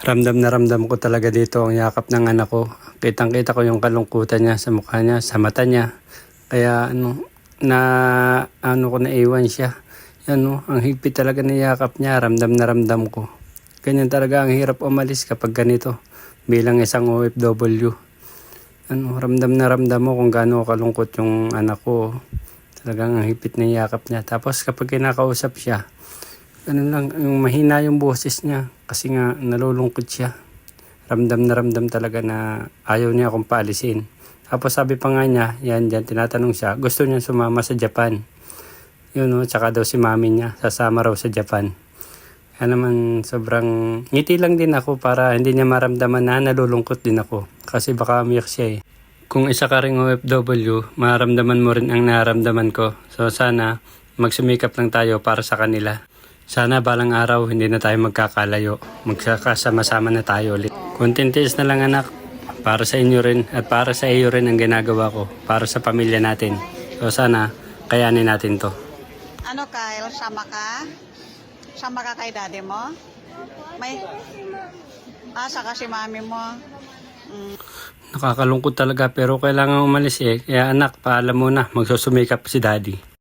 Ramdam na ramdam ko talaga dito ang yakap ng anak ko. Kitang-kita ko yung kalungkutan niya sa mukha niya, sa mata niya. Kaya ko naiwan siya. Ang higpit talaga ng yakap niya, ramdam na ramdam ko. Ganyan talaga ang hirap umalis kapag ganito bilang isang OFW. Ramdam na ramdam mo kung gaano kalungkot yung anak ko. Talagang ang higpit ng yakap niya. Tapos kapag kinakausap siya, yung mahina yung boses niya kasi nga nalulungkot siya. Ramdam na ramdam talaga na ayaw niya akong paalisin. Tapos sabi pa nga niya, tinatanong siya, gusto niya sumama sa Japan. Tsaka daw si mami niya, sasama raw sa Japan. Kaya naman sobrang ngiti lang din ako para hindi niya maramdaman na nalulungkot din ako. Kasi baka umiyak siya eh. Kung isa ka ring OFW, maramdaman mo rin ang naramdaman ko. So sana magsumikap lang tayo para sa kanila. Sana balang araw hindi na tayo magkakalayo. Magkakasama-sama na tayo ulit. Konting tiis na lang anak. Para sa inyo rin at para sa iyo rin ang ginagawa ko. Para sa pamilya natin. So sana kayanin natin to. Kyle, sama ka? Sama ka kay daddy mo? Saka si mami mo. Nakakalungkot talaga pero kailangan umalis eh. Kaya anak, paalam mo na. Magsusumikap si daddy.